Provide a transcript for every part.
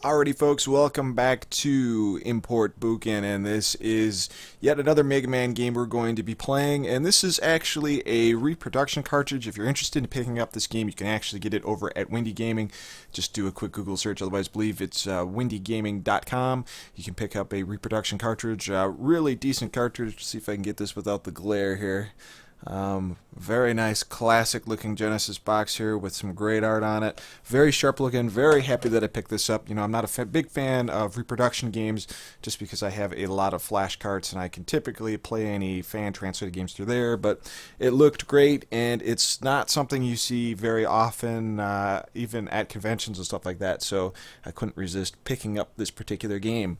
Alrighty folks, welcome back to Import Bōken, and this is yet another Mega Man game we're going to be playing, and this is actually a reproduction cartridge. If you're interested in picking up this game, you can actually get it over at Windy Gaming. Just do a quick Google search, otherwise believe it's windygaming.com. You can pick up a reproduction cartridge, really decent cartridge. See if I can get this without the glare here. Very nice classic looking Genesis box here with some great art on it. Very sharp looking, very happy that I picked this up. You know, I'm not a big fan of reproduction games just because I have a lot of flash carts and I can typically play any fan translated games through there, but it looked great and it's not something you see very often, even at conventions and stuff like that, so I couldn't resist picking up this particular game.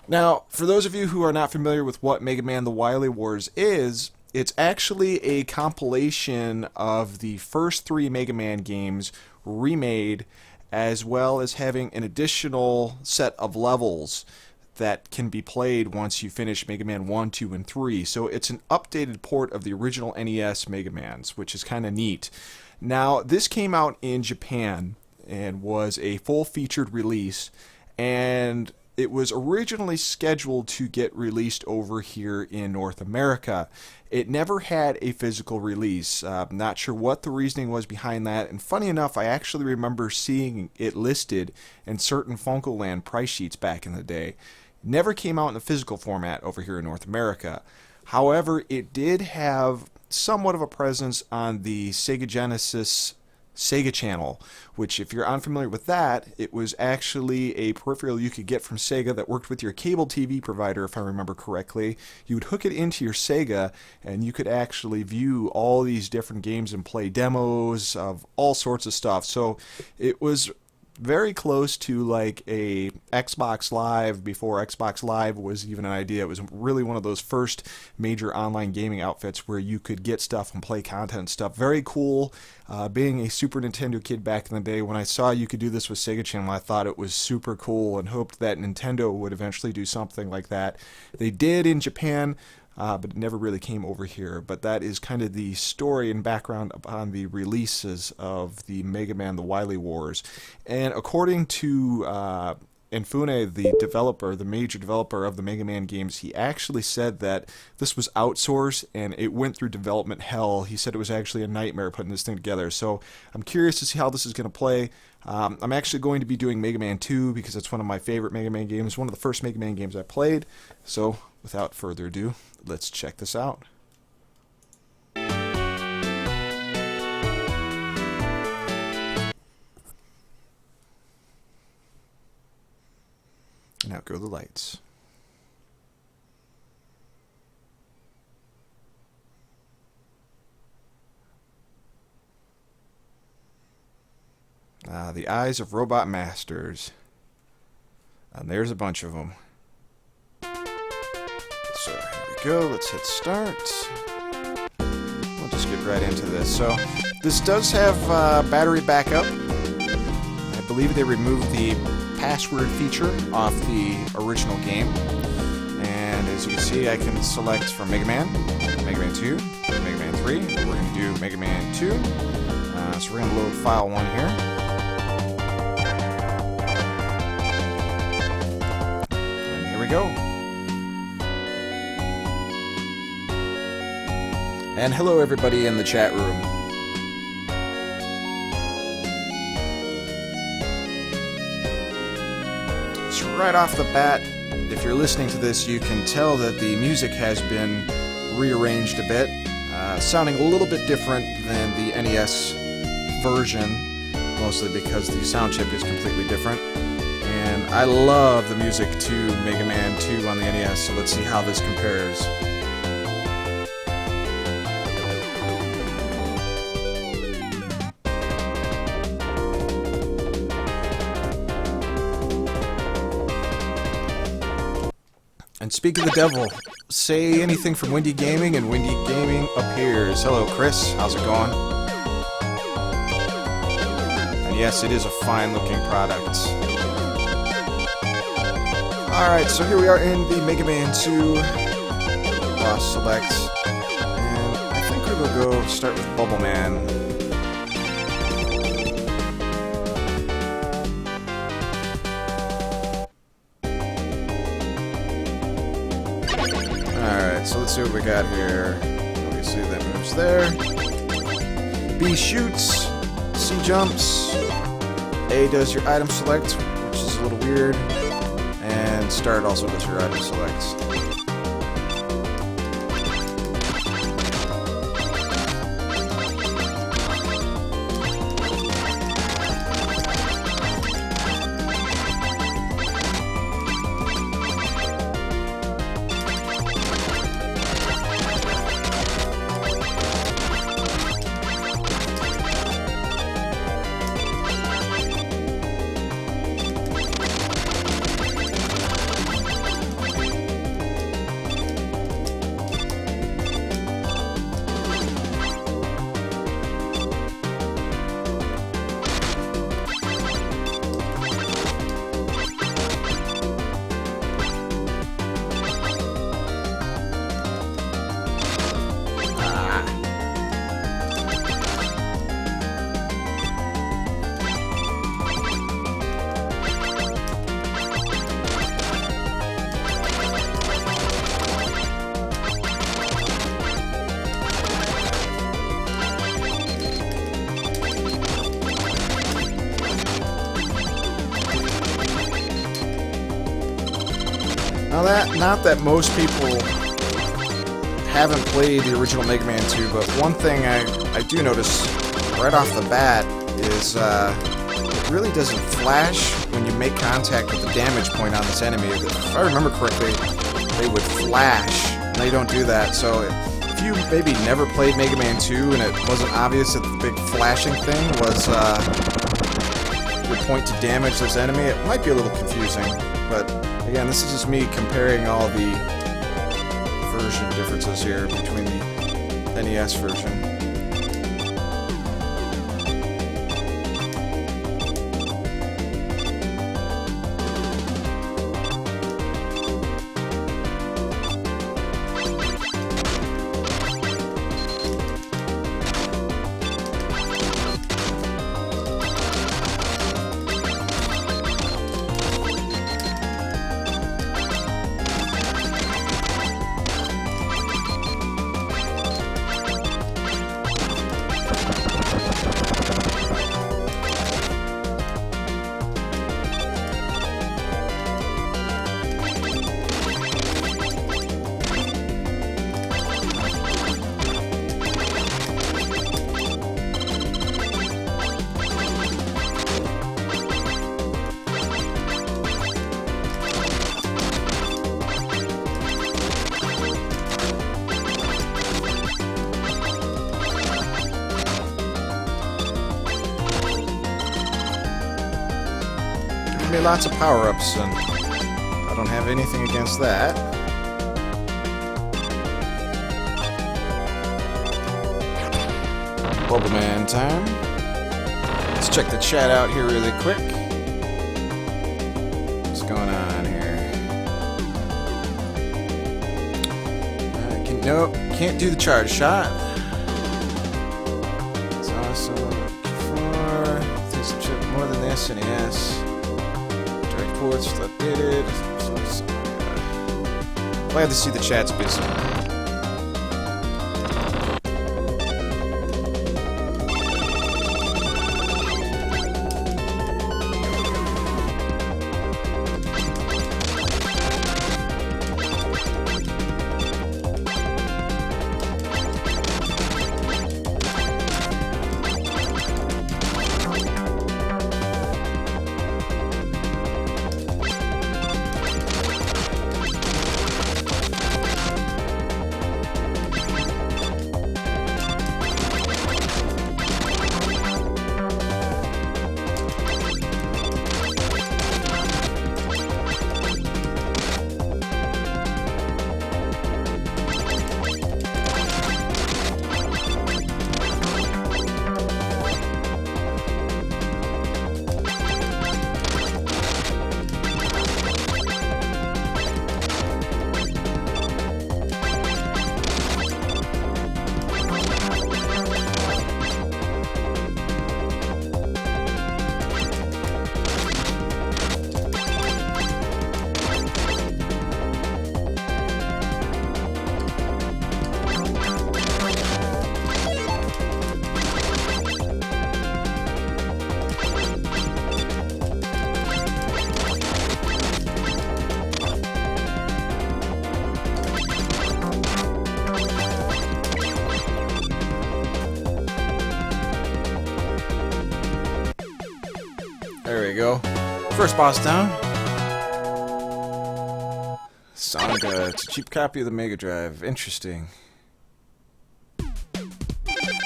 Now, for those of you who are not familiar with what Mega Man The Wily Wars is, it's actually a compilation of the first three Mega Man games remade, as well as having an additional set of levels that can be played once you finish Mega Man 1, 2, and 3. So it's an updated port of the original NES Mega Mans, which is kind of neat. Now, this came out in Japan and was a full-featured release, and it was originally scheduled to get released over here in North America. It never had a physical release. Not sure what the reasoning was behind that. And funny enough, I actually remember seeing it listed in certain FuncoLand price sheets back in the day. Never came out in a physical format over here in North America. However, it did have somewhat of a presence on the Sega Genesis Sega channel, which, if you're unfamiliar with that, it was actually a peripheral you could get from Sega that worked with your cable TV provider, if I remember correctly. You would hook it into your Sega and you could actually view all these different games and play demos of all sorts of stuff. So it was very close to like a Xbox Live before Xbox Live was even an idea. It was really one of those first major online gaming outfits where you could get stuff and play content and stuff. Very cool. Being a Super Nintendo kid back in the day, when I saw you could do this with Sega Channel, I thought it was super cool and hoped that Nintendo would eventually do something like that. They did in Japan, but it never really came over here. But that is kind of the story and background upon the releases of the Mega Man The Wily Wars. And according to Inafune, the developer, the major developer of the Mega Man games, he actually said that this was outsourced and it went through development hell. He said it was actually a nightmare putting this thing together. So I'm curious to see how this is going to play. I'm actually going to be doing Mega Man 2 because it's one of my favorite Mega Man games, one of the first Mega Man games I played. So without further ado, let's check this out. And out go the lights. The Eyes of Robot Masters. And there's a bunch of them. So here we go, let's hit start. We'll just get right into this. So this does have battery backup. I believe they removed the password feature off the original game. And as you can see, I can select from Mega Man 2, Mega Man 3. We're going to do Mega Man 2. So we're going to load file 1 here. And here we go. And hello everybody in the chat room. So right off the bat, if you're listening to this, you can tell that the music has been rearranged a bit, sounding a little bit different than the NES version, mostly because the sound chip is completely different. And I love the music to Mega Man 2 on the NES, so let's see how this compares. And speak of the devil, say anything from Windy Gaming and Windy Gaming appears. Hello Chris, how's it going? And yes, it is a fine looking product. Alright, so here we are in the Mega Man 2 boss select. And I think we will go start with Bubble Man. Alright, so let's see what we got here. Obviously that moves there. B shoots. C jumps. A does your item select, which is a little weird. And start also does your item select. Now not that most people haven't played the original Mega Man 2, but one thing I do notice right off the bat is it really doesn't flash when you make contact with the damage point on this enemy. If I remember correctly, they would flash, and they don't do that. So if you maybe never played Mega Man 2 and it wasn't obvious that the big flashing thing was your point to damage this enemy, it might be a little confusing, but again, this is just me comparing all the version differences here between the NES version. Lots of power-ups, and I don't have anything against that. Bubble Man time. Let's check the chat out here really quick. What's going on here? Nope, can't do the charge shot. It's awesome. Before, things have shipped more than the SNES. Ports updated. Glad to see the chat's busy. we go. First boss down. Sanga. It's a cheap copy of the Mega Drive. Interesting.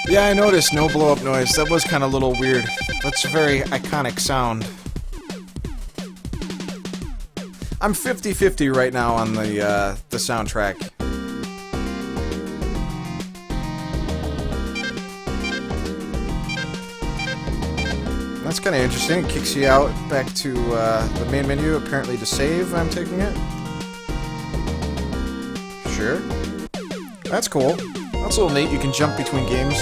Yeah, I noticed no blow-up noise. That was kind of a little weird. That's a very iconic sound. I'm 50-50 right now on the soundtrack. That's kind of interesting. It kicks you out back to the main menu, apparently to save, I'm taking it. Sure. That's cool. That's a little neat. You can jump between games.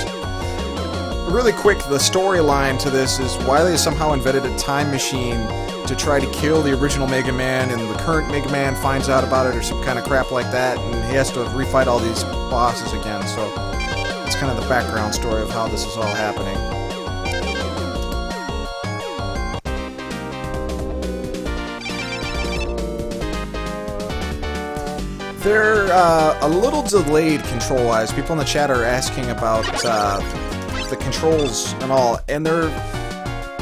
Really quick, the storyline to this is Wily has somehow invented a time machine to try to kill the original Mega Man, and the current Mega Man finds out about it or some kind of crap like that, and he has to refight all these bosses again, so it's kind of the background story of how this is all happening. They're a little delayed control-wise. People in the chat are asking about the controls and all, and they're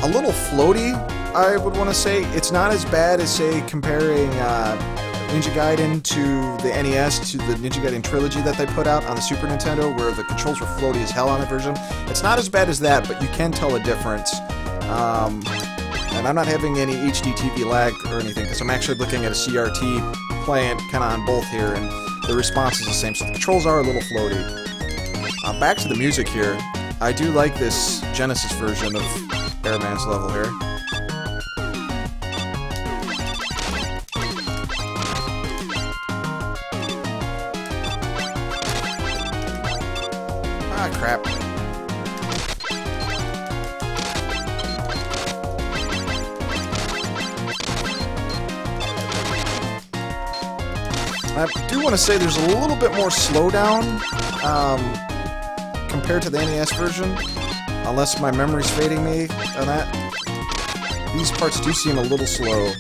a little floaty, I would want to say. It's not as bad as, say, comparing Ninja Gaiden to the NES to the Ninja Gaiden trilogy that they put out on the Super Nintendo, where the controls were floaty as hell on that version. It's not as bad as that, but you can tell a difference. And I'm not having any HD TV lag or anything, because I'm actually looking at a CRT playing kind of on both here, and the response is the same, so the controls are a little floaty. Back to the music here. I do like this Genesis version of Airman's level here. Ah, crap. I do want to say there's a little bit more slowdown compared to the NES version, unless my memory's fading me on that. These parts do seem a little slow.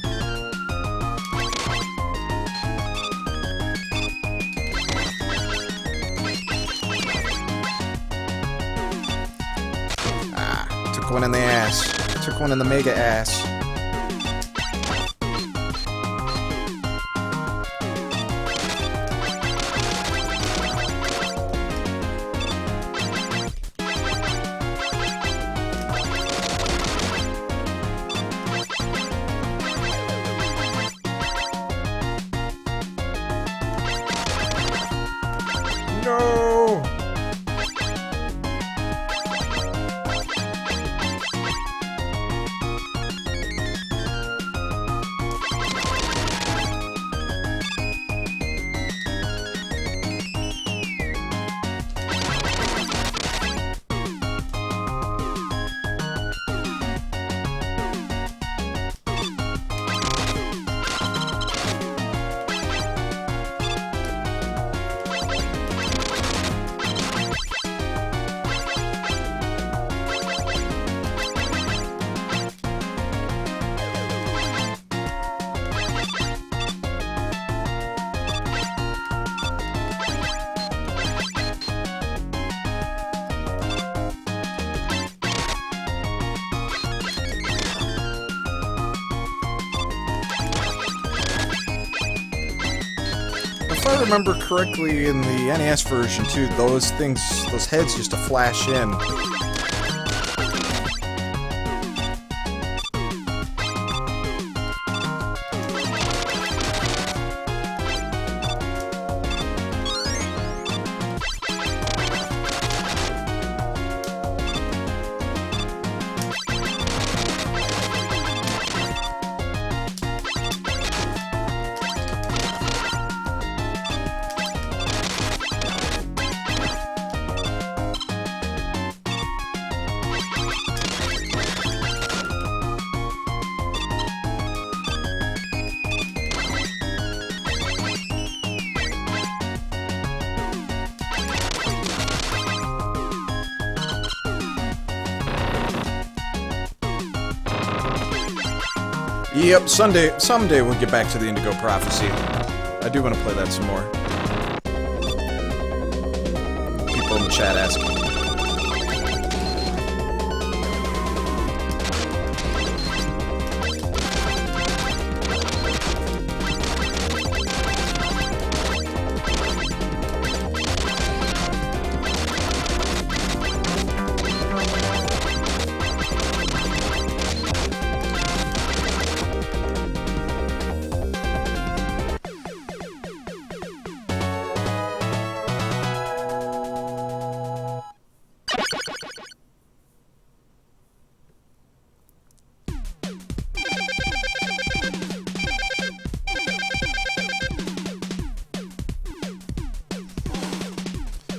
Ah, took one in the ass. Took one in the mega ass. No! If I remember correctly, in the NES version too, those heads used to flash in. Yep, someday we'll get back to the Indigo Prophecy. I do want to play that some more. People in the chat asking.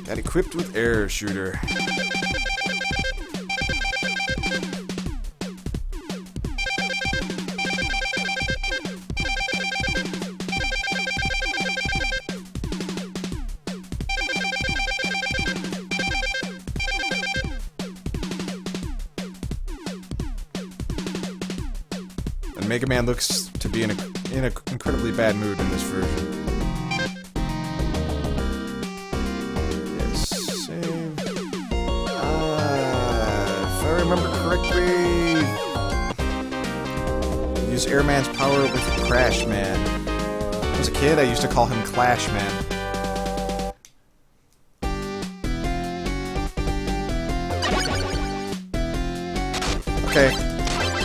Got equipped with air shooter. And Mega Man looks to be in an incredibly bad mood in this version. Yes, save. If I remember correctly, use Airman's power with Crash Man. When I was a kid, I used to call him Clash Man. Okay.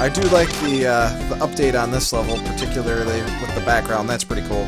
I do like the update on this level, particularly with the background. That's pretty cool.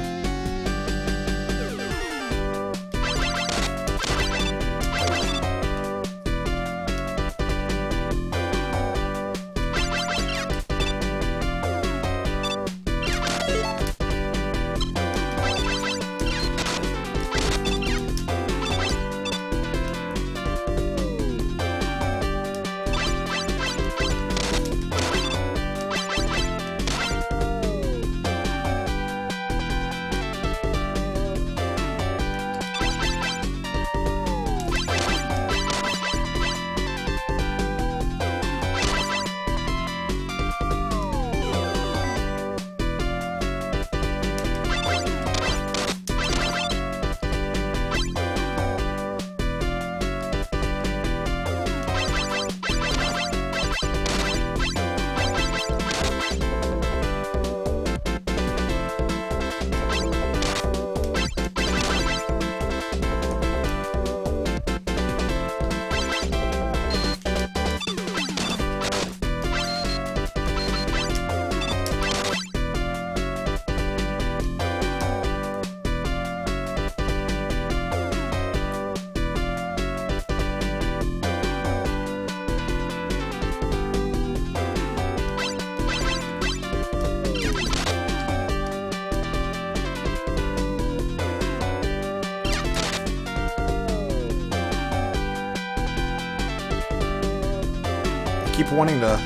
Keep wanting to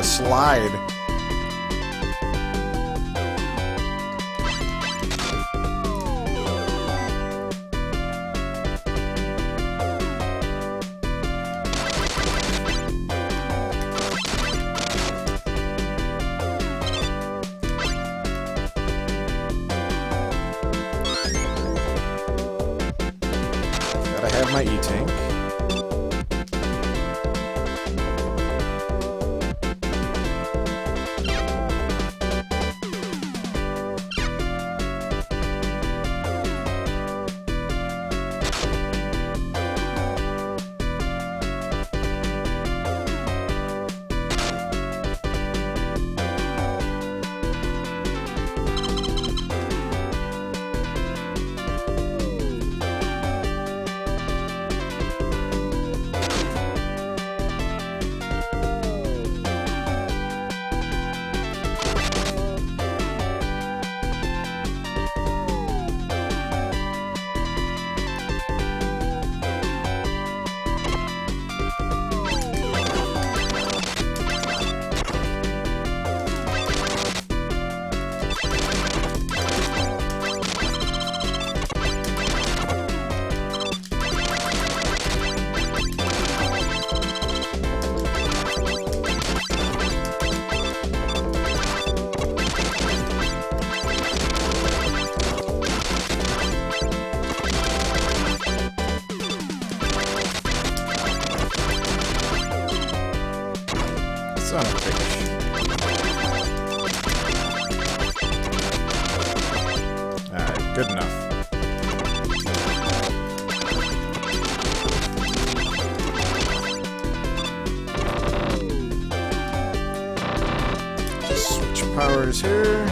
slide. Gotta have my E-tank. Son of a bitch. Alright, good enough. Just switch powers here.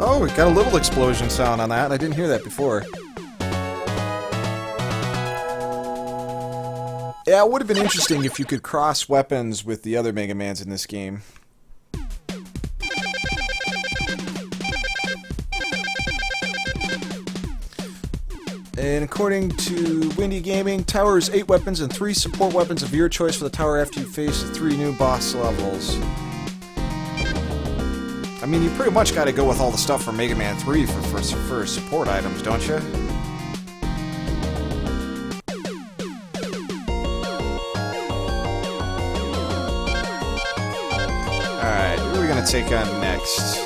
Oh, we got a little explosion sound on that. I didn't hear that before. Yeah, it would have been interesting if you could cross weapons with the other Mega Mans in this game. And according to Windy Gaming, tower is 8 weapons and 3 support weapons of your choice for the tower after you face 3 new boss levels. I mean, you pretty much got to go with all the stuff from Mega Man 3 for support items, don't you? Alright, who are we going to take on next?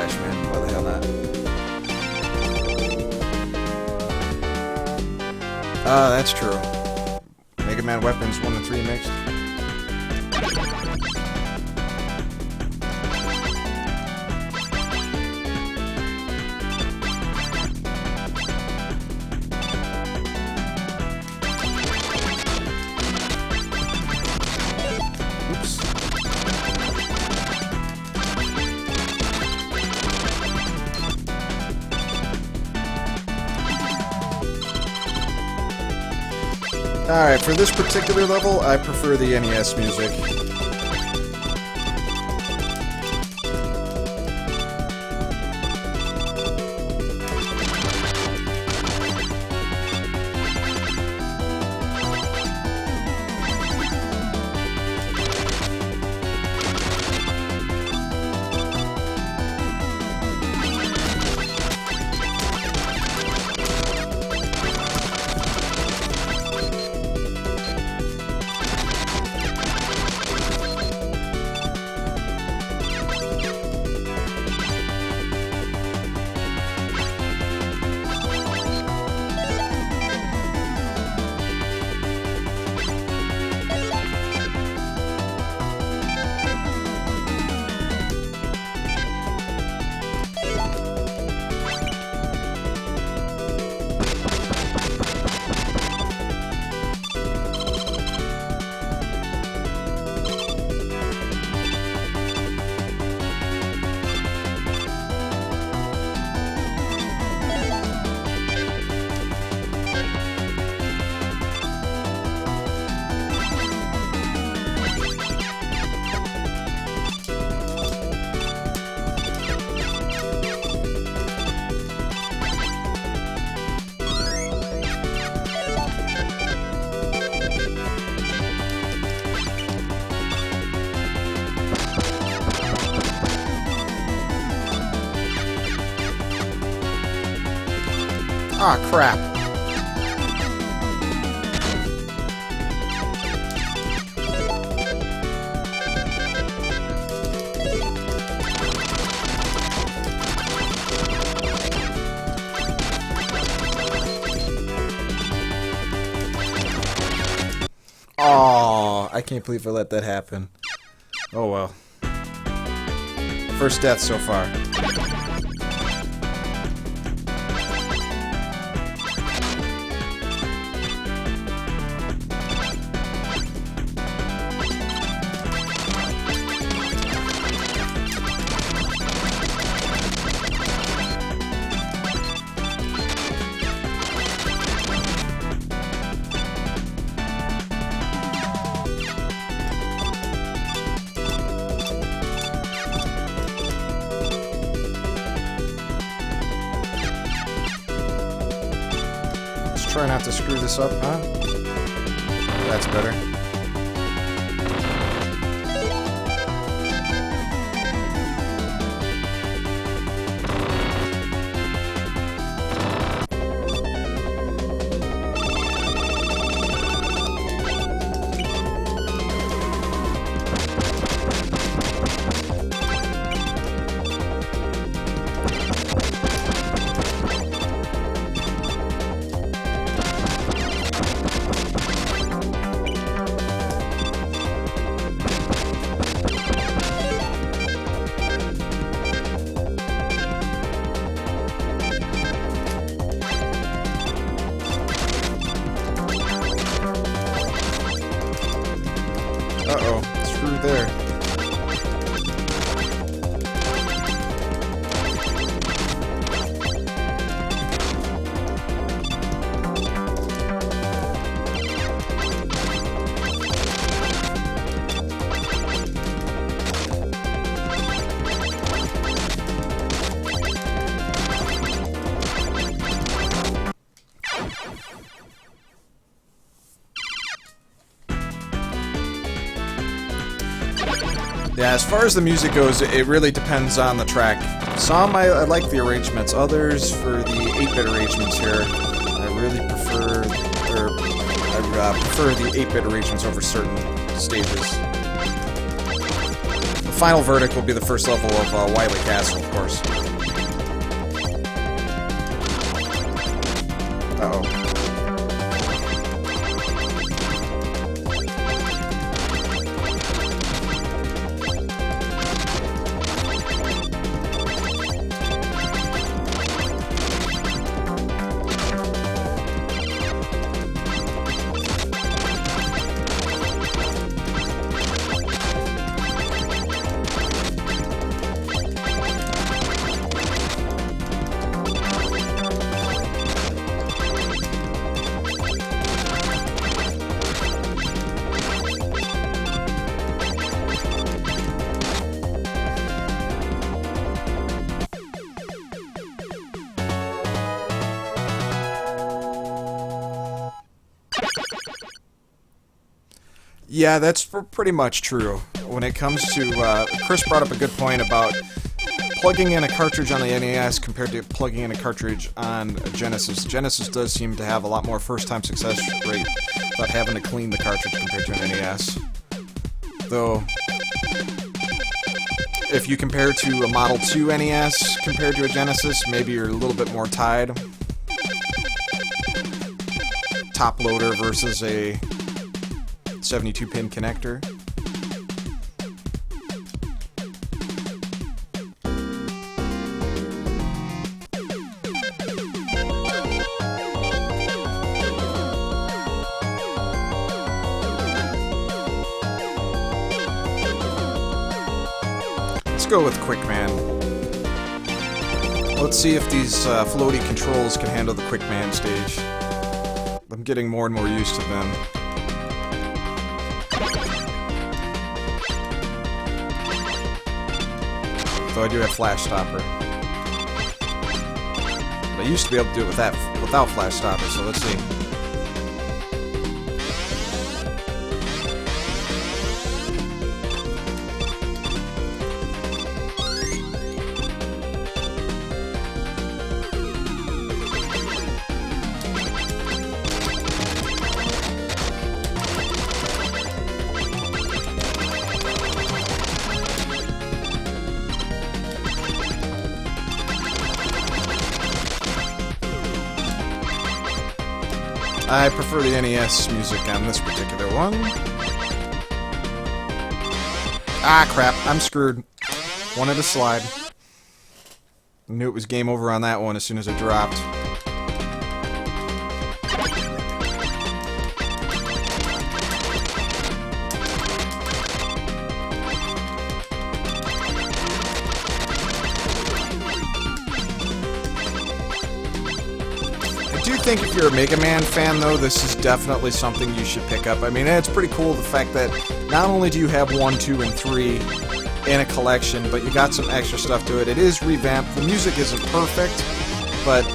Man, why the hell not? Ah, that's true. Mega Man weapons 1 and 3 mixed. Alright, for this particular level, I prefer the NES music. Ah, crap. Oh, I can't believe I let that happen. Oh well. First death so far. Try not to screw this up, huh? That's better. Yeah, as far as the music goes, it really depends on the track. Some I like the arrangements, others for the 8-bit arrangements here, I really prefer, I prefer the 8-bit arrangements over certain stages. The final verdict will be the first level of Wily Castle, of course. Uh-oh. Yeah, that's pretty much true. When it comes to, Chris brought up a good point about plugging in a cartridge on the NES compared to plugging in a cartridge on a Genesis. Genesis does seem to have a lot more first-time success rate without having to clean the cartridge compared to an NES. Though, if you compare to a Model 2 NES compared to a Genesis, maybe you're a little bit more tied. Top loader versus a 72-pin connector. Let's go with Quick Man. Let's see if these floaty controls can handle the Quick Man stage. I'm getting more and more used to them. Though I do have Flash Stopper. But I used to be able to do it without Flash Stopper, so let's see. I prefer the NES music on this particular one. Ah, crap. I'm screwed. Wanted to slide. Knew it was game over on that one as soon as it dropped. I think if you're a Mega Man fan, though, this is definitely something you should pick up. I mean, it's pretty cool the fact that not only do you have 1, 2, and 3 in a collection, but you got some extra stuff to it. It is revamped. The music isn't perfect, but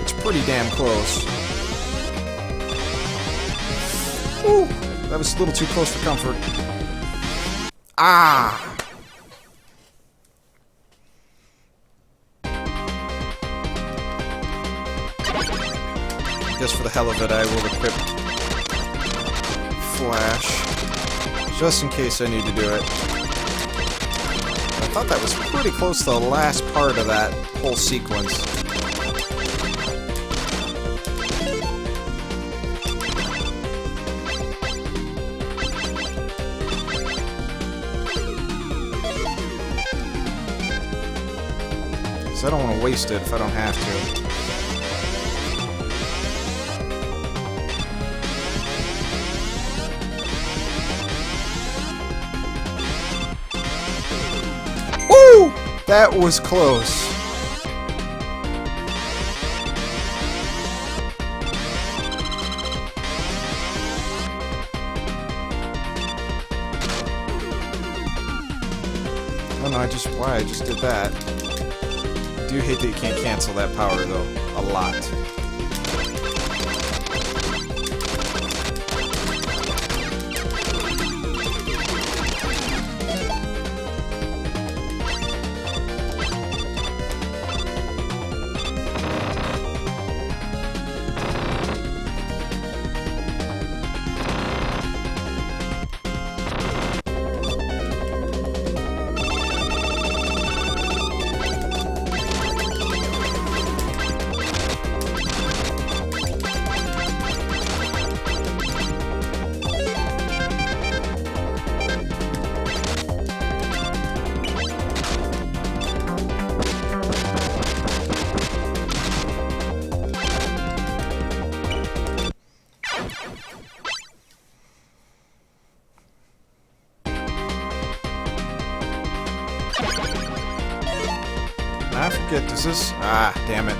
it's pretty damn close. Ooh, that was a little too close for comfort. Ah! Just for the hell of it, I will equip Flash, just in case I need to do it. I thought that was pretty close to the last part of that whole sequence. So I don't want to waste it if I don't have to. That was close. Oh no, I just did that. I do hate that you can't cancel that power though, a lot. Is this? Ah, damn it.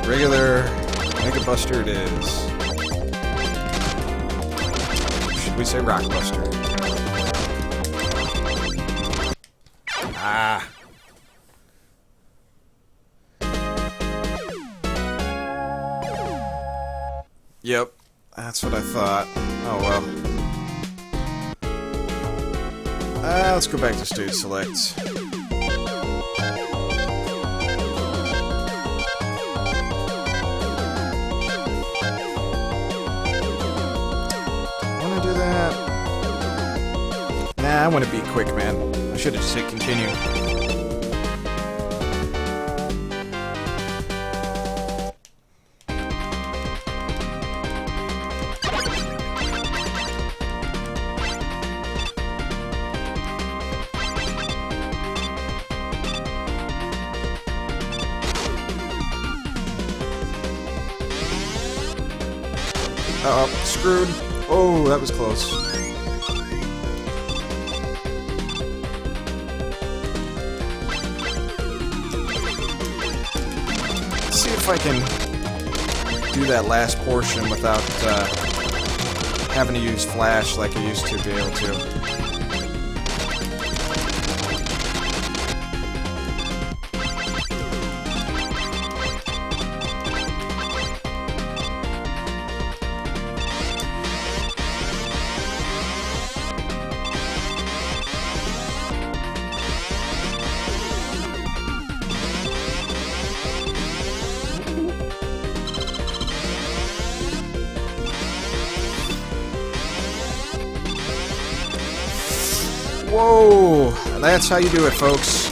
Regular Mega Buster it is. Should we say Rock Buster? Ah. Yep, that's what I thought. Oh well. Let's go back to Stage Select. I want to be quick, man. I should have just hit continue. Uh-oh, screwed. Oh, that was close. See if I can do that last portion without having to use flash like I used to be able to. Whoa! That's how you do it, folks.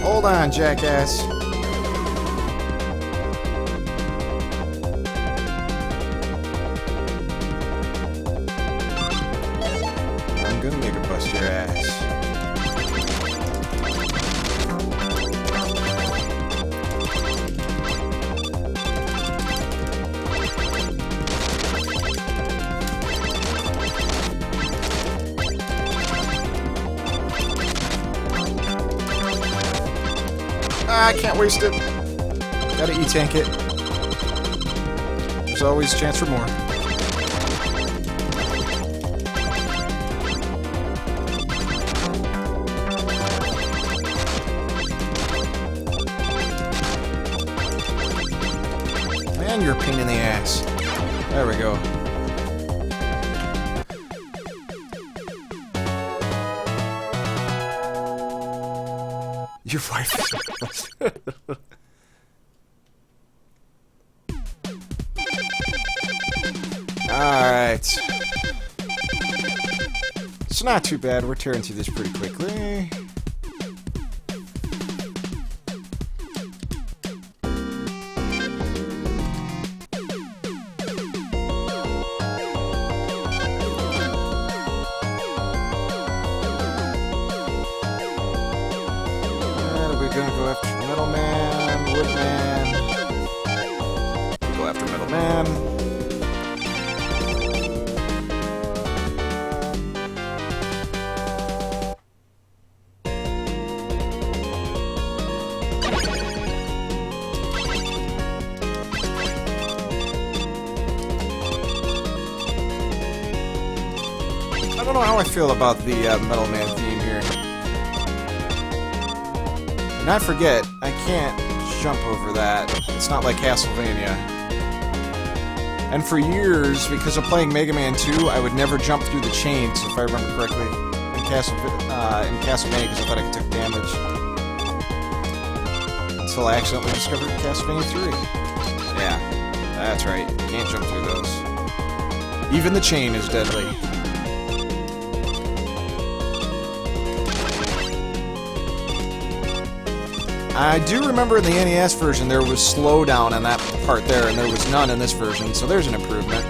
Hold on, jackass. I'm gonna make her bust your ass. I can't waste it. Gotta E-tank it. There's always a chance for more. Man, you're a pain in the ass. There we go. Your wife. Alright. It's not too bad. We're tearing through this pretty quickly. Gonna go after Metal Man, Woodman. Go after Metal Man. how I feel about the Metal Man theme here. And I forget, I can't jump over that. It's not like Castlevania. And for years, because of playing Mega Man 2, I would never jump through the chains, if I remember correctly, in Castlevania, because I thought I could take damage. Until I accidentally discovered Castlevania 3. Yeah, that's right. You can't jump through those. Even the chain is deadly. I do remember in the NES version there was slowdown on that part there, and there was none in this version, so there's an improvement.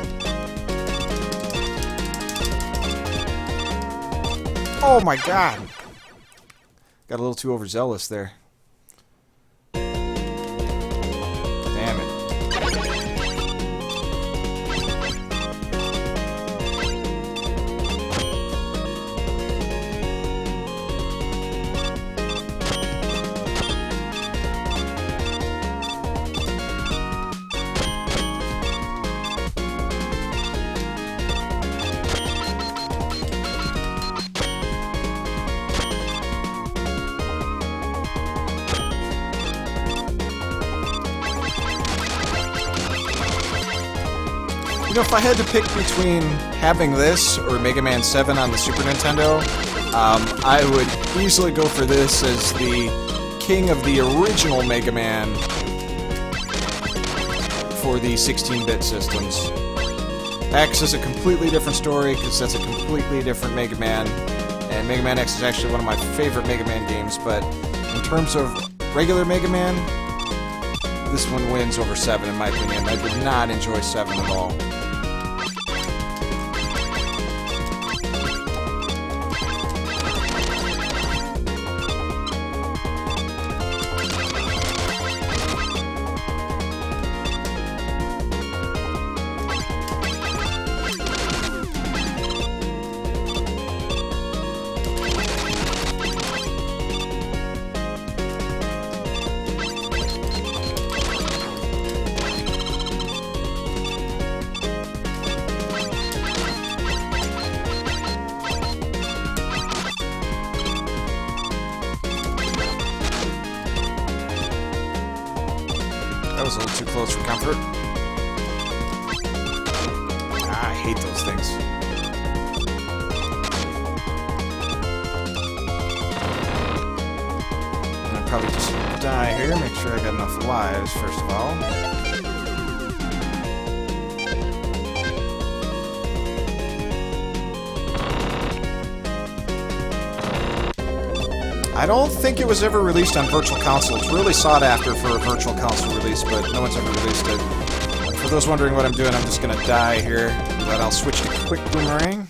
Oh my god! Got a little too overzealous there. Damn it. You know, if I had to pick between having this or Mega Man 7 on the Super Nintendo, I would easily go for this as the king of the original Mega Man for the 16-bit systems. X is a completely different story, because that's a completely different Mega Man, and Mega Man X is actually one of my favorite Mega Man games, but in terms of regular Mega Man, this one wins over 7 in my opinion. I did not enjoy 7 at all. That was a little too close for comfort. Ah, I hate those things. I'm gonna probably just die here, make sure I got enough lives, first of all. I don't think it was ever released on Virtual Console. It's really sought after for a Virtual Console release, but no one's ever released it. For those wondering what I'm doing, I'm just gonna die here, but I'll switch to Quick Boomerang.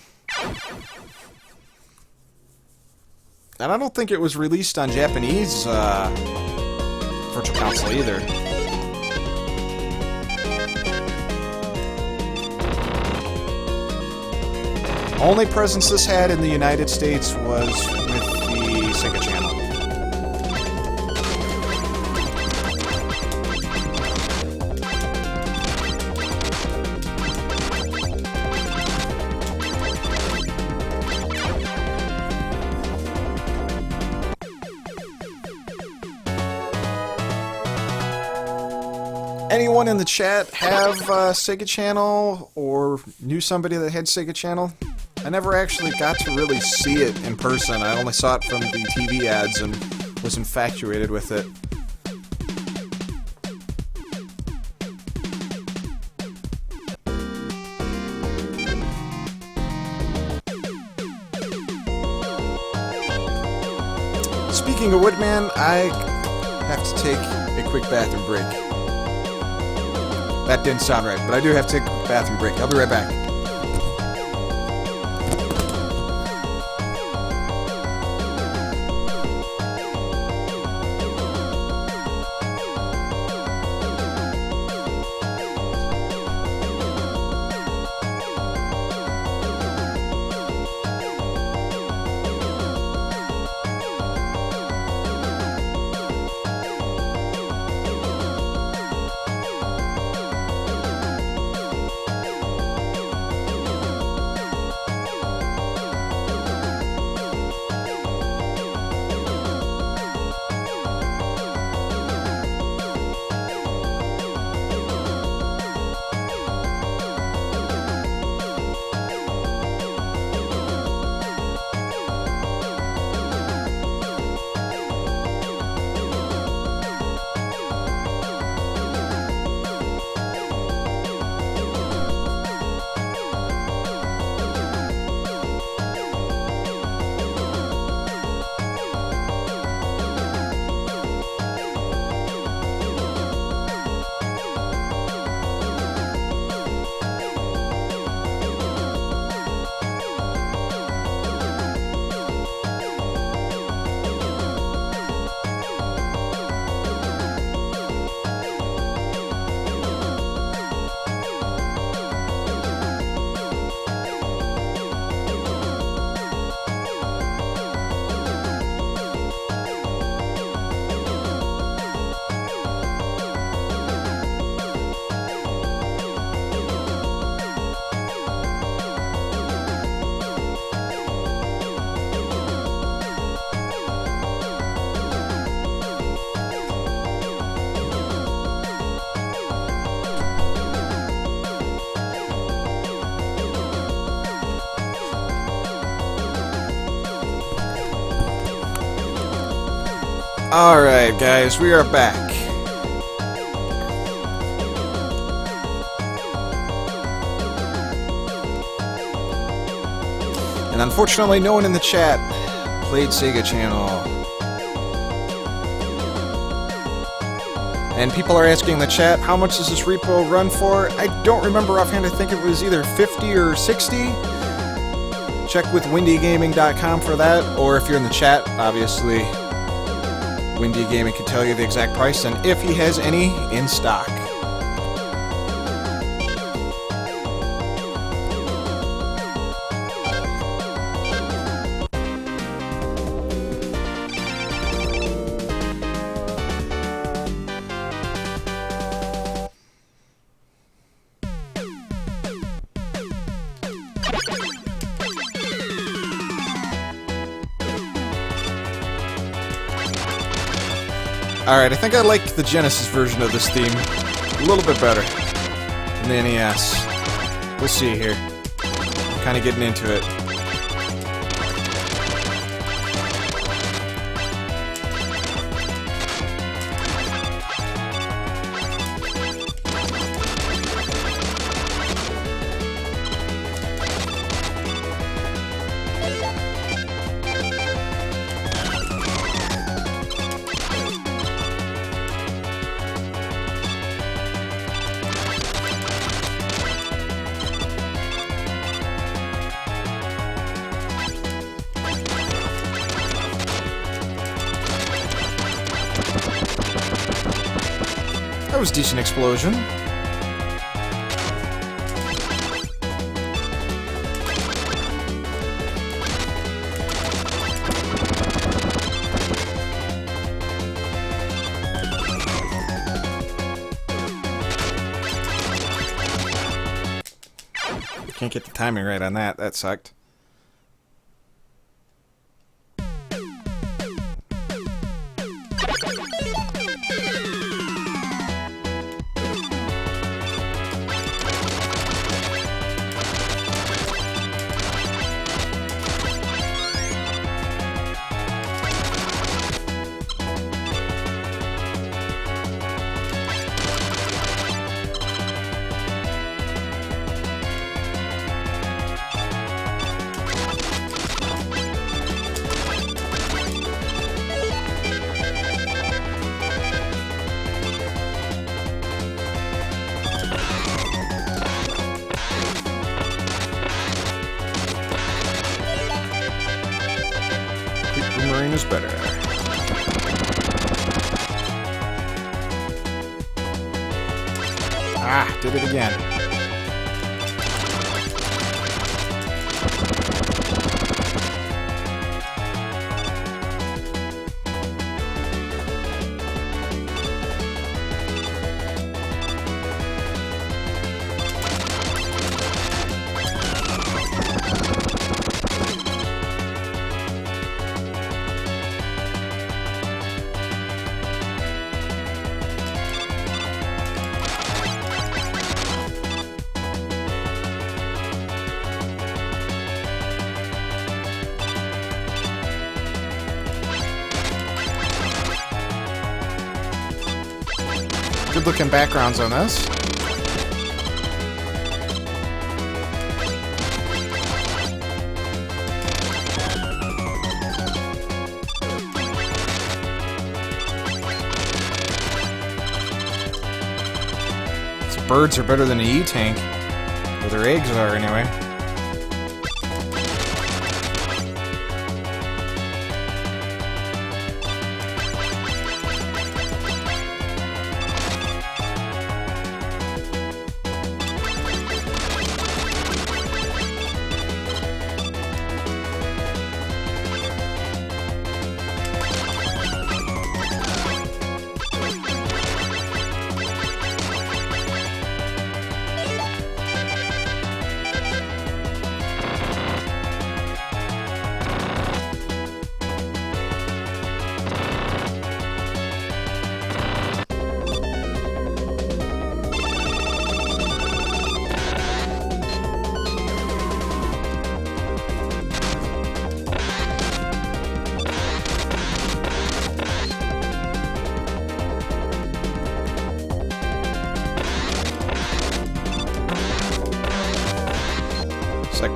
And I don't think it was released on Japanese Virtual Console either. Only presence this had in the United States was with the Sega channel. Anyone in the chat have Sega channel or knew somebody that had Sega channel? I never actually got to really see it in person. I only saw it from the TV ads and was infatuated with it. Speaking of Woodman, I have to take a quick bathroom break. That didn't sound right, but I do have to take a bathroom break. I'll be right back. Alright guys, we are back. And unfortunately no one in the chat played Sega Channel. And people are asking in the chat, how much does this repo run for? I don't remember offhand, I think it was either 50 or 60. Check with windygaming.com for that, or if you're in the chat, obviously Windy Gaming can tell you the exact price and if he has any in stock. Alright, I think I like the Genesis version of this theme a little bit better than the NES. We'll see here. I'm kind of getting into it. That was a decent explosion. Can't get the timing right on that. That sucked. Marine is better. Ah, did it again. Good looking backgrounds on this. These birds are better than an E-tank. Or their eggs are, anyway.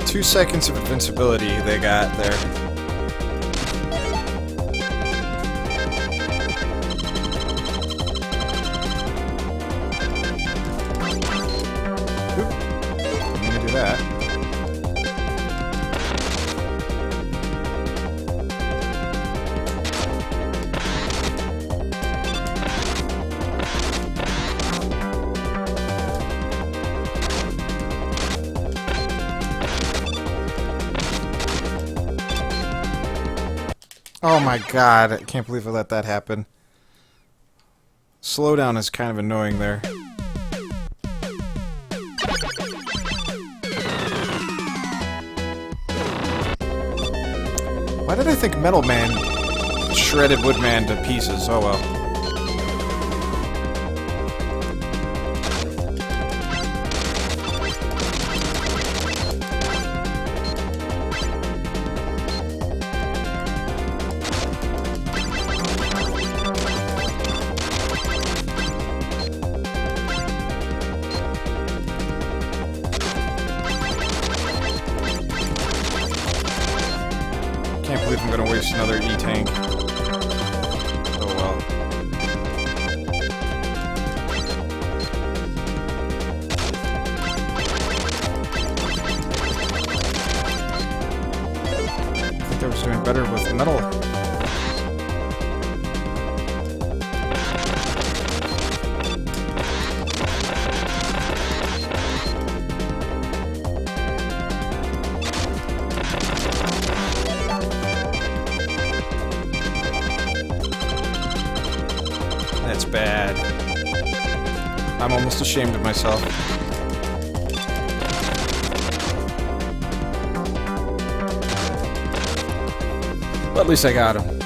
2 seconds of invincibility they got there. Oop. I'm gonna do that. Oh my god, I can't believe I let that happen. Slowdown is kind of annoying there. Why did I think Metal Man shredded Woodman to pieces? Oh well. Can't believe I'm gonna waste another E-tank. Oh well. I think I was doing better with metal. That's bad. I'm almost ashamed of myself. But at least I got him.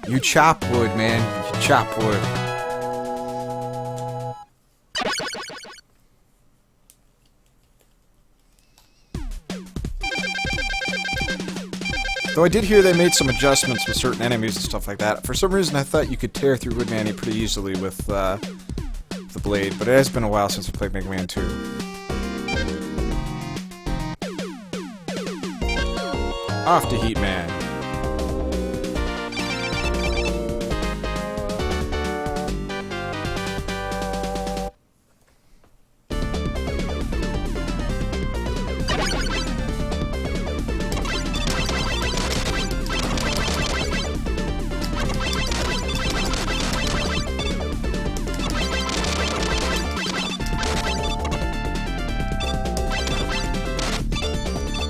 You chop wood, man. You chop wood. Though I did hear they made some adjustments with certain enemies and stuff like that. For some reason I thought you could tear through Woodman pretty easily with the blade, but it has been a while since I played Mega Man 2. Off to Heat Man.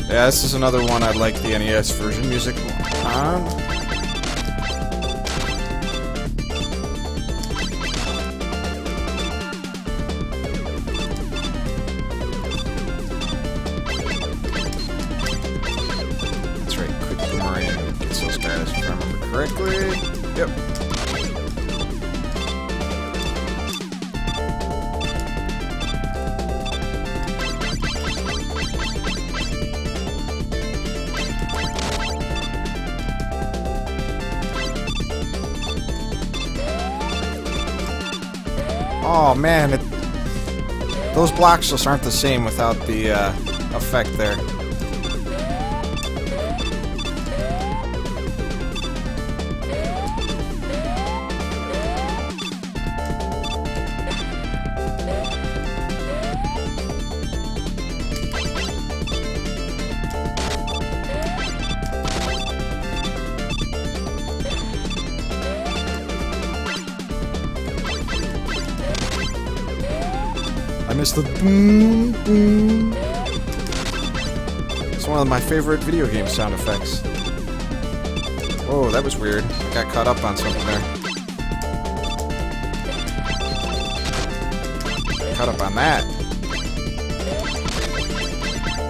Yeah, this is another one I'd like the NES version music on. That's right, quick boomerang gets those guys, if I remember correctly. Yep. Oh man, those blocks just aren't the same without the effect there. I missed the boom, boom. It's one of my favorite video game sound effects. Whoa, that was weird. I got caught up on something there. Caught up on that.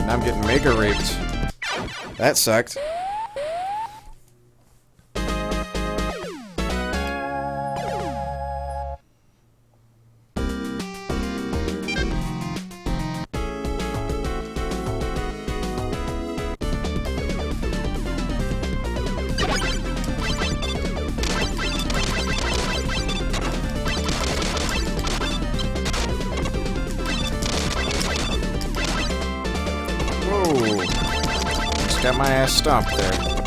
Now I'm getting mega raped. That sucked. my ass stomped there.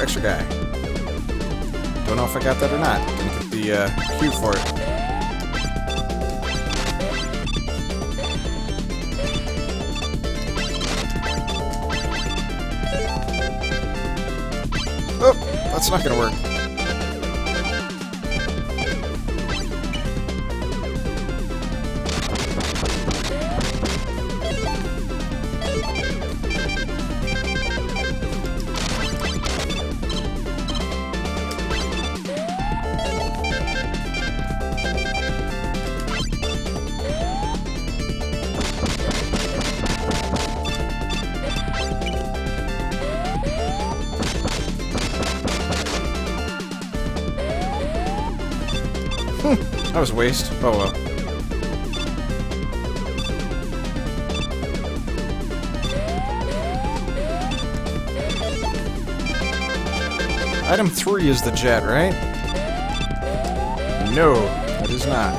Extra guy. Don't know if I got that or not. Didn't get the cue for it. Oh, that's not gonna work. That was a waste. Oh well. Item 3 is the jet, right? No, it is not.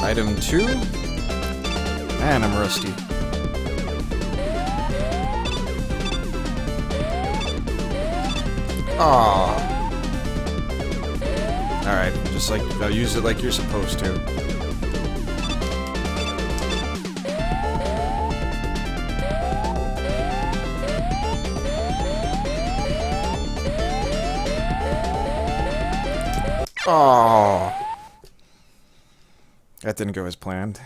Item 2? Man, I'm rusty. Aww. Alright, just like, I'll use it like you're supposed to. Aww. That didn't go as planned.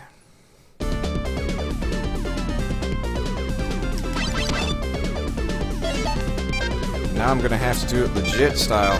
Now I'm gonna have to do it legit style.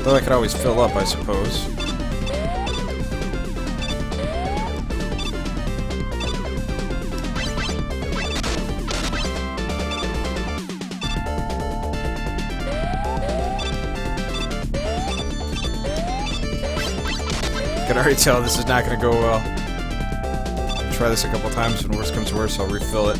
Though I could always fill up, I suppose. I can already tell this is not going to go well. I'll try this a couple times, and worst comes to worst, I'll refill it.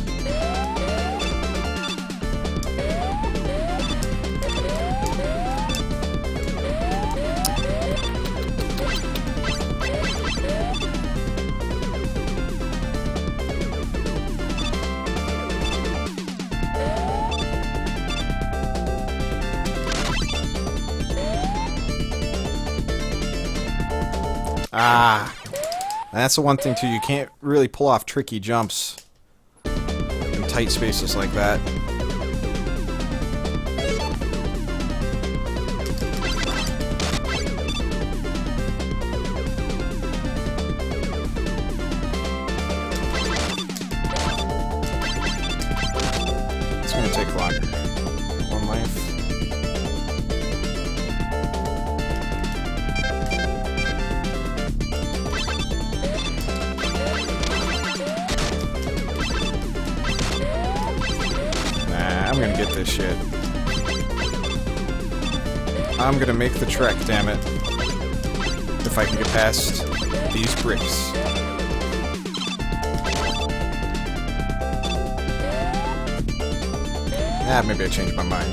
Ah, that's the one thing too, you can't really pull off tricky jumps in tight spaces like that. It's gonna take longer. One life. I'm gonna get this shit. I'm gonna make the trek, damn it. If I can get past these bricks. Ah, maybe I changed my mind.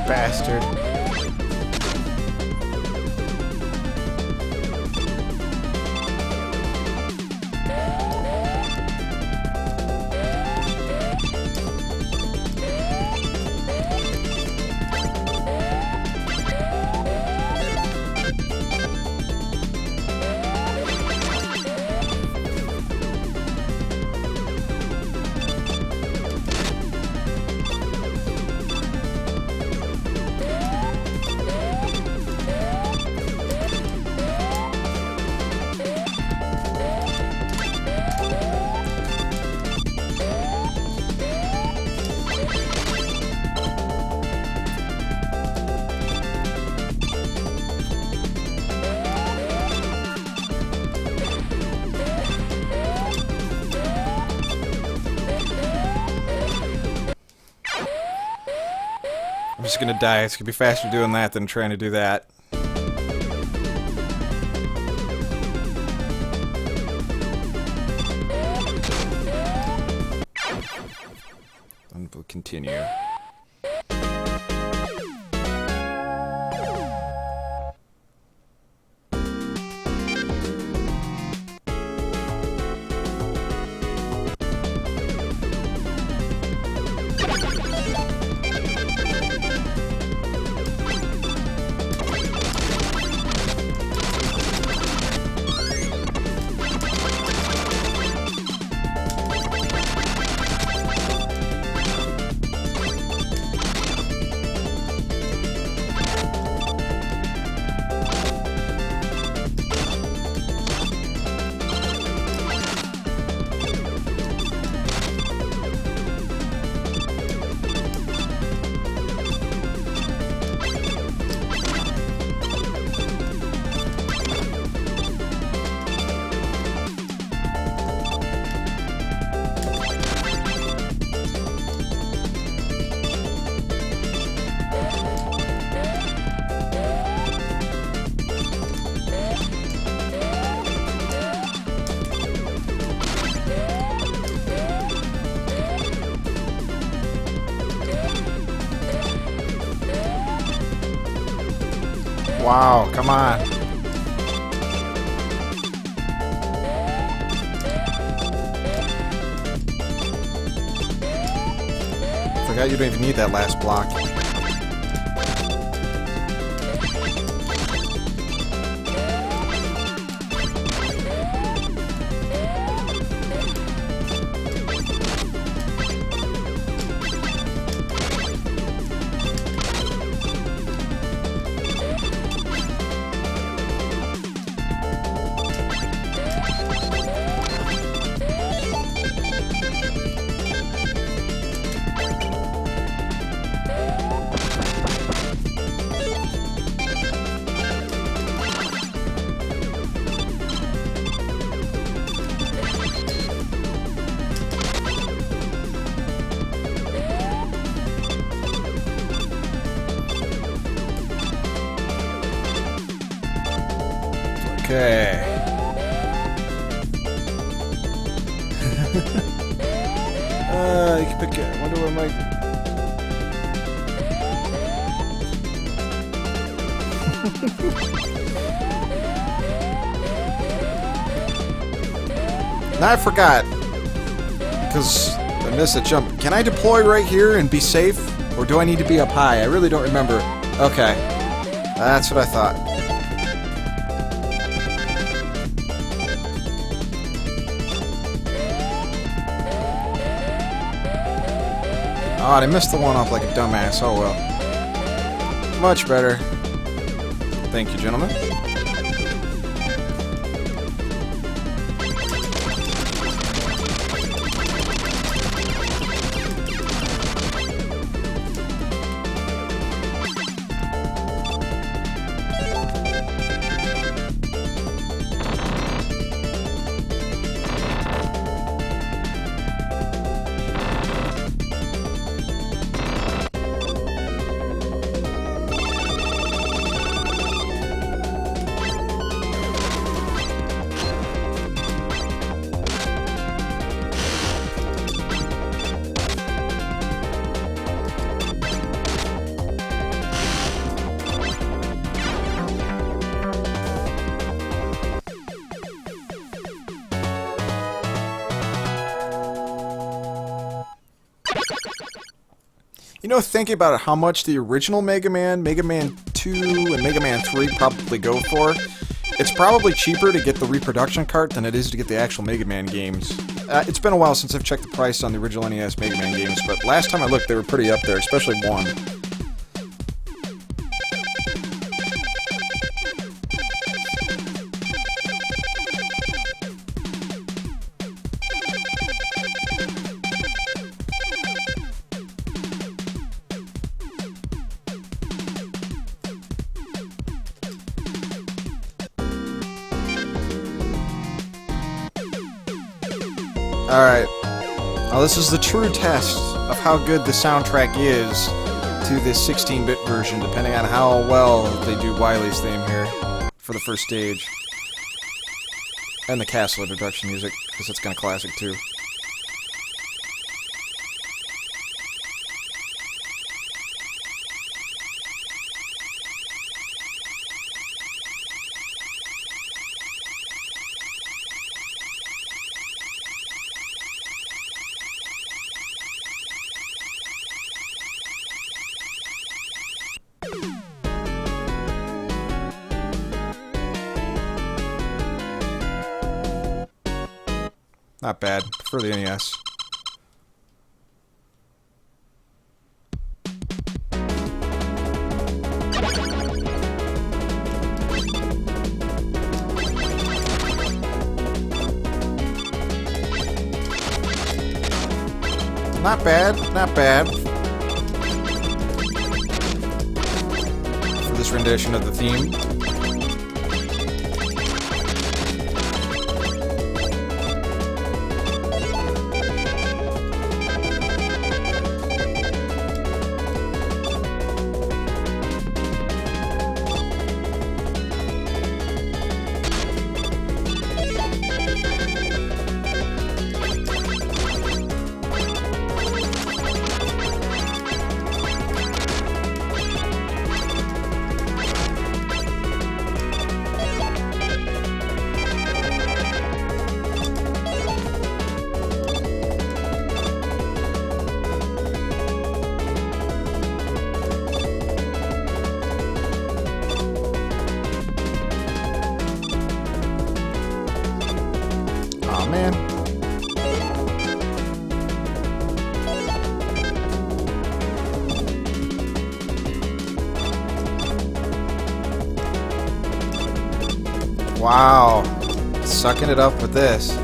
bastard. I'm just gonna die. It's gonna be faster doing that than trying to do that. And we'll continue. Wow, come on. Forgot you don't even need that last block. Okay. You can pick it. I wonder where my... Now I forgot. Because I missed a jump. Can I deploy right here and be safe? Or do I need to be up high? I really don't remember. Okay. That's what I thought. Oh, I missed the one up like a dumbass. Oh well. Much better. Thank you, gentlemen. You know, thinking about it, how much the original Mega Man 2, and Mega Man 3 probably go for, it's probably cheaper to get the reproduction cart than it is to get the actual Mega Man games. It's been a while since I've checked the price on the original NES Mega Man games, but last time I looked, they were pretty up there, especially 1. Alright, now this is the true test of how good the soundtrack is to this 16-bit version, depending on how well they do Wily's theme here for the first stage. And the castle introduction music, because it's kind of classic too. Not bad, for the NES. Not bad, not bad. For this rendition of the theme. Man. Wow. Sucking it up with this.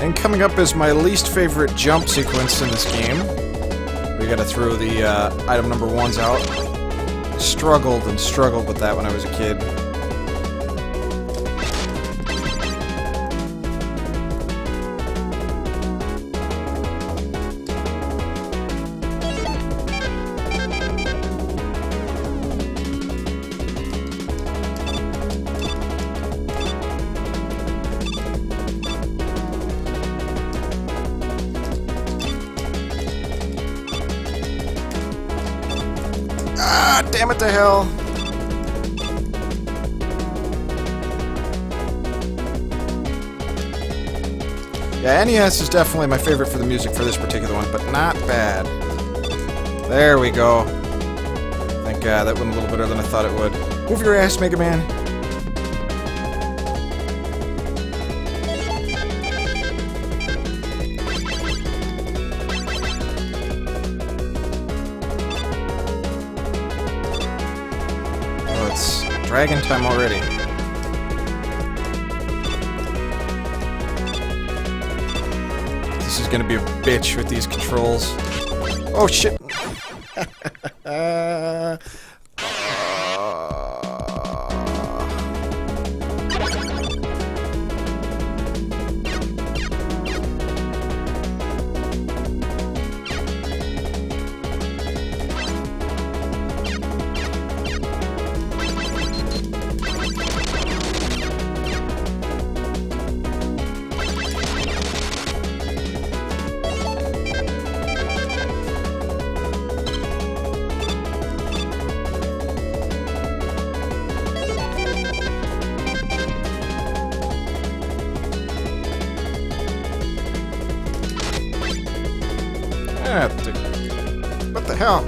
And coming up is my least favorite jump sequence in this game. We gotta throw the item number 1s out. Struggled and struggled with that when I was a kid. Ah, damn it to hell. Yeah, NES is definitely my favorite for the music for this particular one, but not bad. There we go. Thank God, that went a little better than I thought it would. Move your ass, Mega Man. It's dragon time already. This is gonna be a bitch with these controls. Oh shit! uh, what the hell?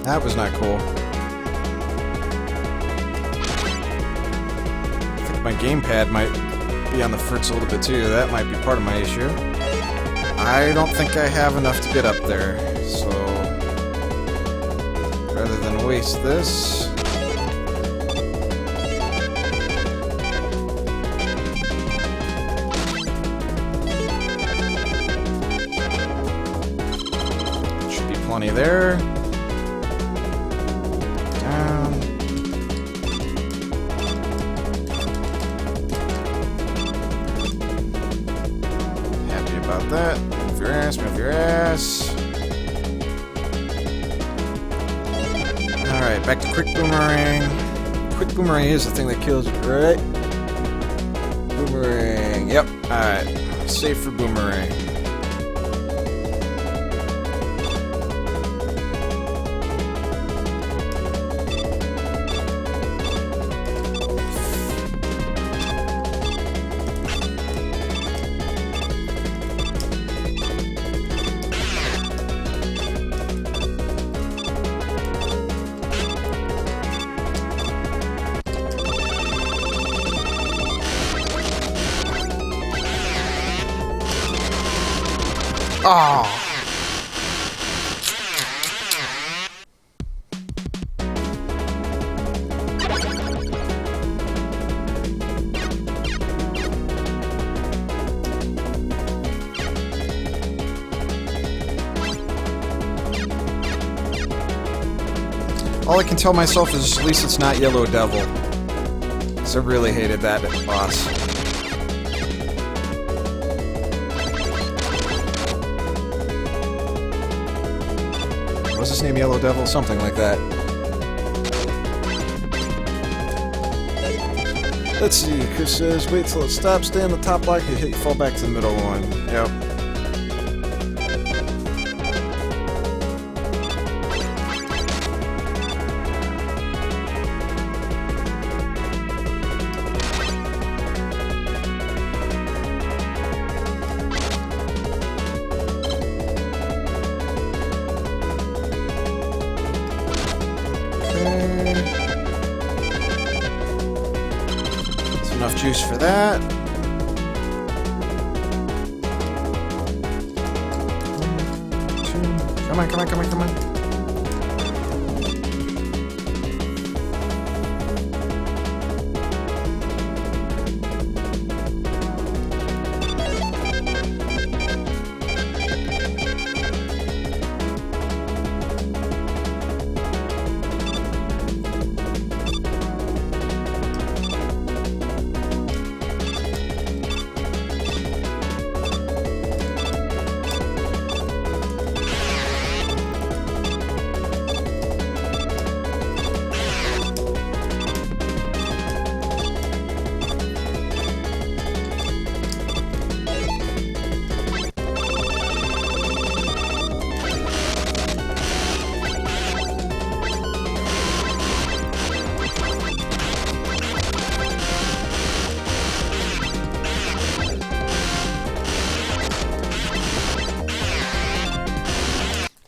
That was not cool. I think my gamepad might be on the fritz a little bit too. That might be part of my issue. I don't think I have enough to get up there, so rather than waste this, plenty there. Down. Happy about that. Move your ass, move your ass. Alright, back to quick boomerang. Quick boomerang is the thing that kills you, right? Boomerang. Yep. Alright. Safe for boomerang. Oh. All I can tell myself is at least it's not Yellow Devil. So I really hated that boss. What's his name? Yellow Devil? Something like that. Let's see. Chris says, wait till it stops, stay on the top block, you hit, fall back to the middle one. Yep. That's enough juice for that. Come on, come on, come on, come on.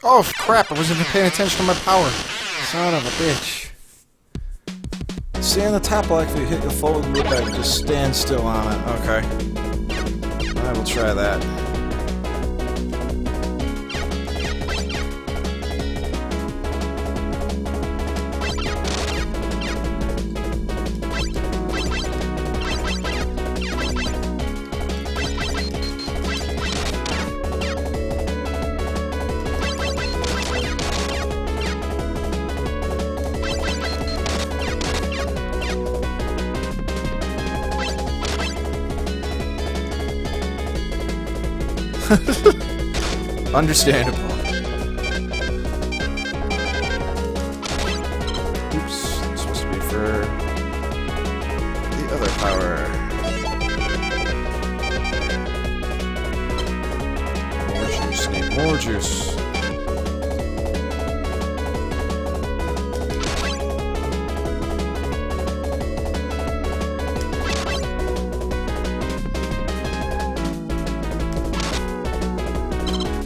Oh crap, I wasn't even paying attention to my power. Son of a bitch. Stay on the top block if you hit your forward loop and just stand still on it. Okay. I will try that. Understandable. Oops, it's supposed to be for the other power. More juice, need more juice.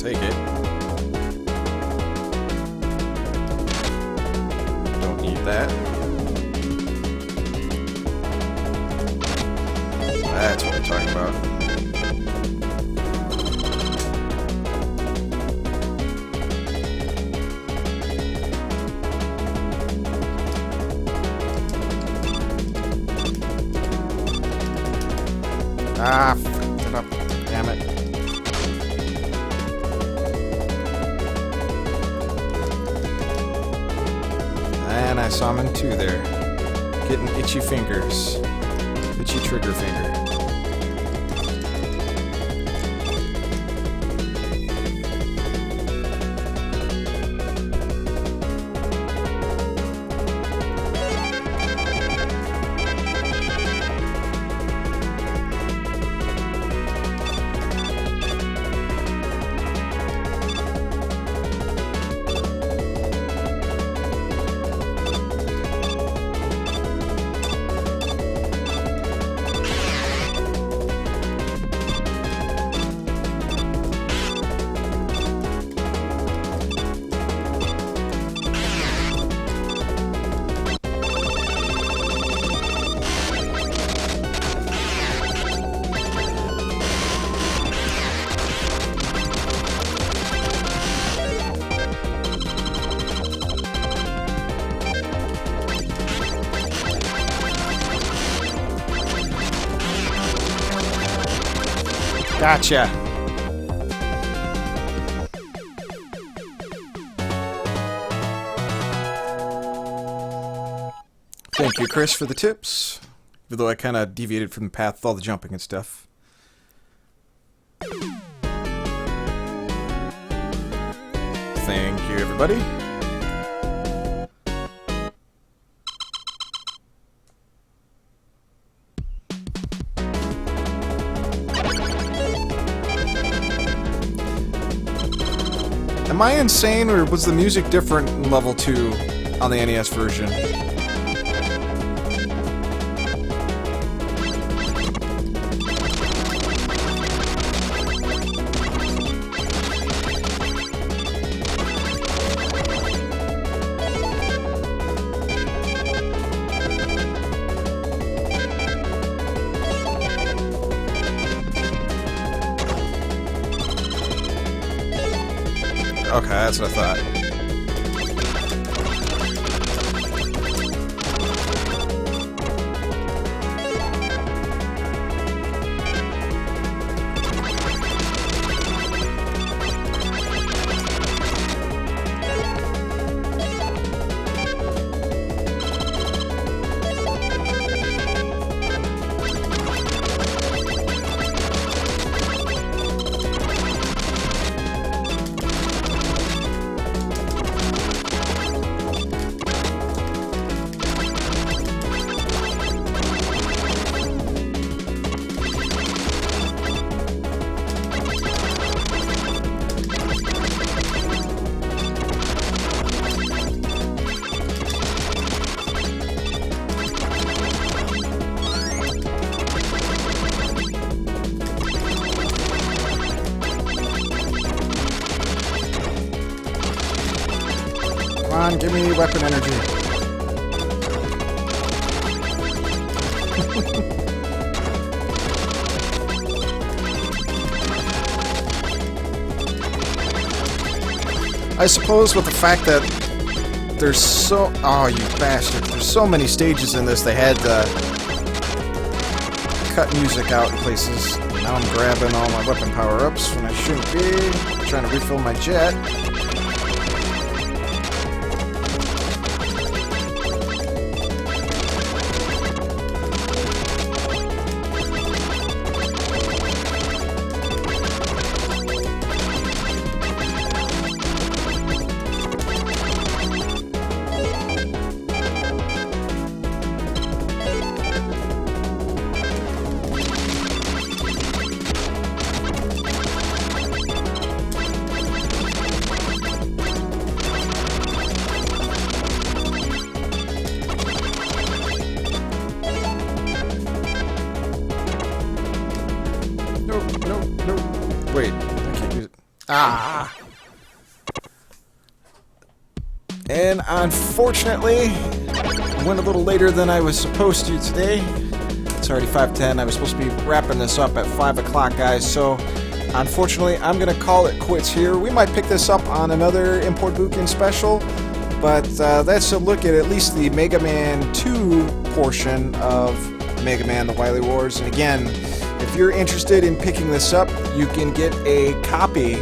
Take it. Don't need that. That's what I'm talking about. Ah, fucked it up. Damn it. And I saw him in two there. Getting itchy fingers. Itchy trigger finger. Gotcha. Thank you, Chris, for the tips. Even though I kind of deviated from the path with all the jumping and stuff. Thank you, everybody. Am I insane, or was the music different in level 2 on the NES version? Okay, that's what I thought. Come on, give me weapon energy. I suppose with the fact that there's so... Oh, you bastard. There's so many stages in this, they had to cut music out in places. Now I'm grabbing all my weapon power-ups when I shouldn't be. Trying to refill my jet. And unfortunately, went a little later than I was supposed to today. It's already 5:10. I was supposed to be wrapping this up at 5 o'clock, guys. So, unfortunately, I'm going to call it quits here. We might pick this up on another Import Bōken special, but that's a look at least the Mega Man 2 portion of Mega Man The Wily Wars. And again, if you're interested in picking this up, you can get a copy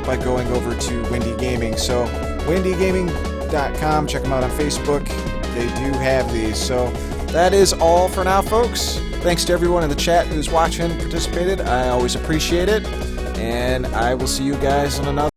by going over to Windy Gaming. So, windygaming.com, check them out on Facebook. They do have these. So, that is all for now, folks. Thanks to everyone in the chat who's watching, participated. I always appreciate it. And I will see you guys in another